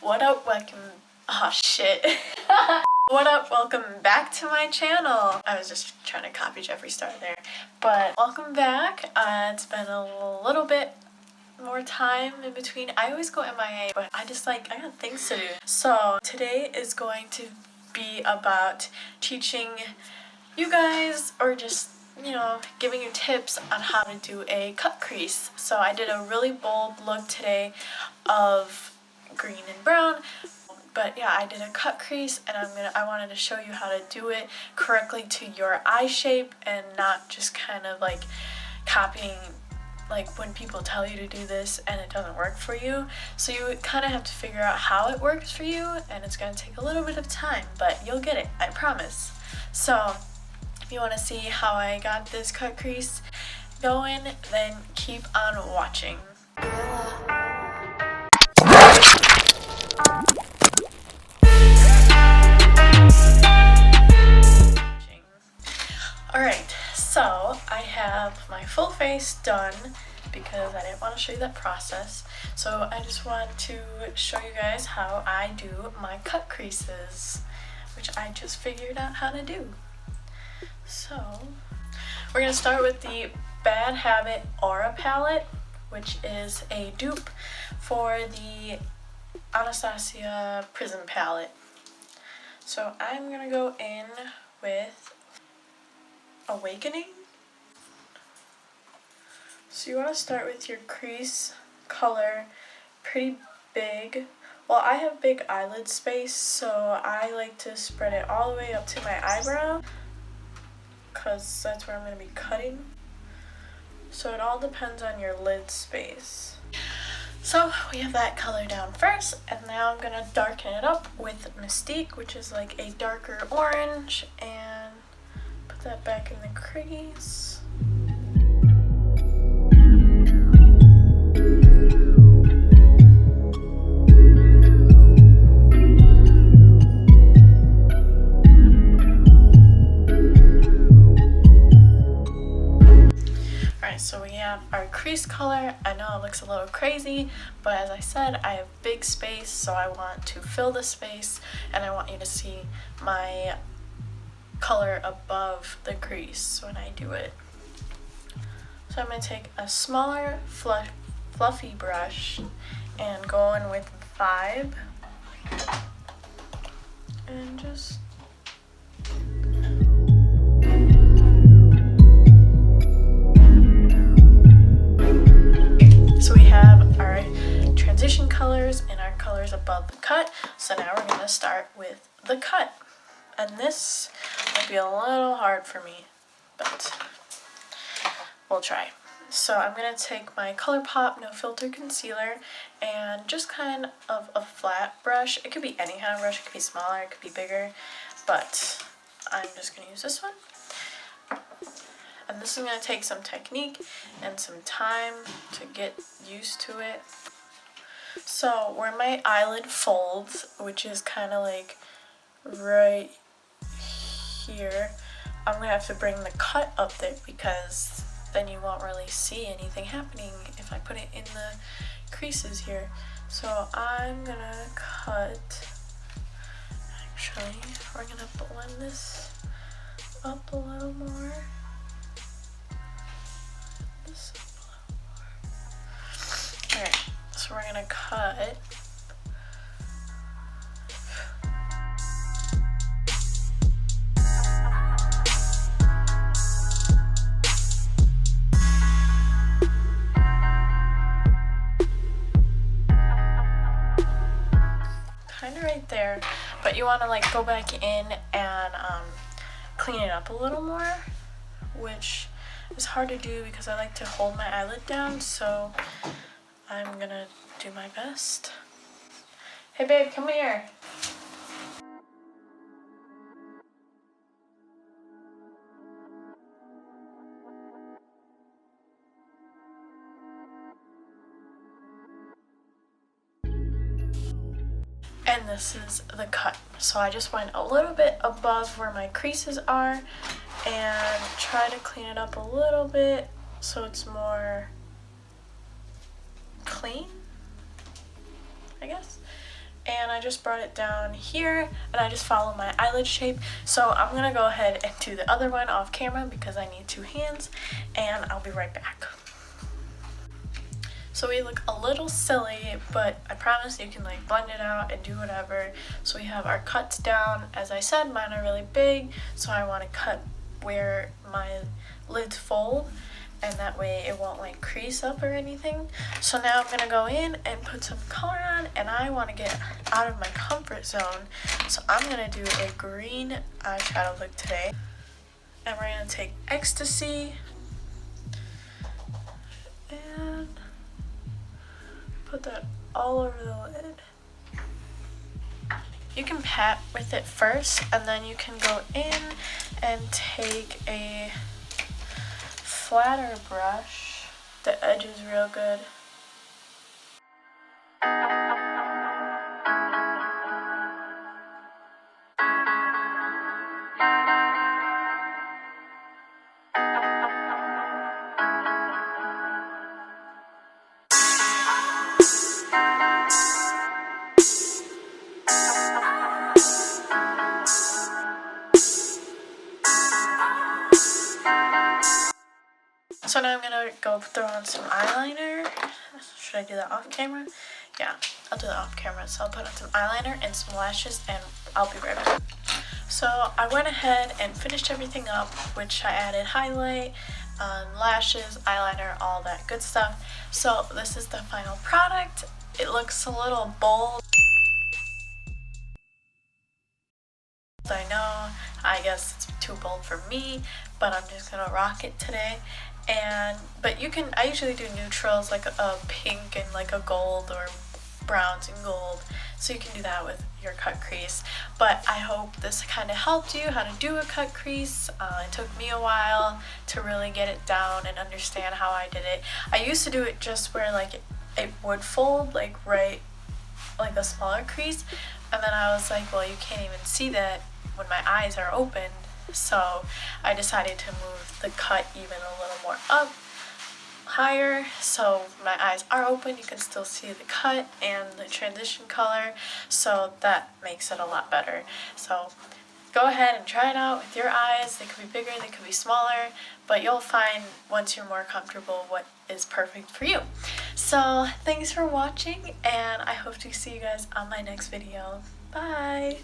What up, welcome. Oh shit. What up, welcome back to my channel. I was just trying to copy Jeffree Star there. But welcome back. It's been a little bit more time in between. I always go MIA, but I got things to do. So today is going to be about teaching you guys, or just, you know, giving you tips on how to do a cut crease. So I did a really bold look today of green and brown, but yeah, I did a cut crease, and I wanted to show you how to do it correctly to your eye shape and not just kind of like copying like when people tell you to do this and it doesn't work for you. So you kind of have to figure out how it works for you, and it's going to take a little bit of time, but you'll get it, I promise. So if you want to see how I got this cut crease going, then keep on watching. Alright, so I have my full face done because I didn't want to show you that process. So I just want to show you guys how I do my cut creases, which I just figured out how to do. So we're going to start with the Bad Habit Aura palette, which is a dupe for the Anastasia Prism palette. So I'm going to go in with Awakening. So you want to start with your crease color pretty big. Well, I have big eyelid space, so I like to spread it all the way up to my eyebrow, because that's where I'm going to be cutting. So it all depends on your lid space. So we have that color down first, and now I'm going to darken it up with Mystique, which is like a darker orange, and put that back in the crease. So we have our crease color. I know it looks a little crazy, but as I said, I have big space, so I want to fill the space, and I want you to see my color above the crease when I do it. So I'm going to take a smaller fluffy brush and go in with Vibe and just so we have our transition colors and our colors above the cut. So now we're going to start with the cut. And this might be a little hard for me, but we'll try. So I'm going to take my Colourpop No Filter Concealer and just kind of a flat brush. It could be any kind of brush. It could be smaller, it could be bigger, but I'm just going to use this one. And this is going to take some technique and some time to get used to it. So where my eyelid folds, which is kind of like right here, I'm going to have to bring the cut up there, because then you won't really see anything happening if I put it in the creases here. So I'm going to cut, actually, we're going to blend this up a little more. Alright, so we're gonna cut kind of right there, but you want to like go back in and clean it up a little more, which is hard to do because I like to hold my eyelid down, so I'm gonna do my best. Hey babe, come here. And this is the cut. So I just went a little bit above where my creases are and try to clean it up a little bit so it's more clean, I guess. and I just brought it down here, and I just follow my eyelid shape. So I'm gonna go ahead and do the other one off camera because I need 2 hands, and I'll be right back. So we look a little silly, but I promise you can like blend it out and do whatever. So we have our cuts down. As I said, mine are really big, so I want to cut where my lids fold, and that way it won't like crease up or anything. So now I'm gonna go in and put some color on, and I want to get out of my comfort zone. So I'm gonna do a green eyeshadow look today, and we're gonna take Ecstasy and put that all over the lid. You can pat with it first, and then you can go in and take a flatter brush. The edge is real good. So now I'm gonna go throw on some eyeliner. Should I do that off camera? Yeah, I'll do that off camera. So I'll put on some eyeliner and some lashes, and I'll be right back. So I went ahead and finished everything up, which I added highlight, lashes, eyeliner, all that good stuff. So this is the final product. It looks a little bold. I know, I guess it's too bold for me, but I'm just gonna rock it today. But you can, I usually do neutrals like a pink and like a gold, or browns and gold, so you can do that with your cut crease. But I hope this kind of helped you how to do a cut crease. It took me a while to really get it down and understand how I did it. I used to do it just where like it would fold like right, like a smaller crease, and then I was like, well, you can't even see that when my eyes are open. So I decided to move the cut even a little more up higher, so my eyes are open, you can still see the cut and the transition color, so that makes it a lot better. So go ahead and try it out with your eyes. They could be bigger, they could be smaller, but you'll find once you're more comfortable what is perfect for you. So thanks for watching, and I hope to see you guys on my next video. Bye!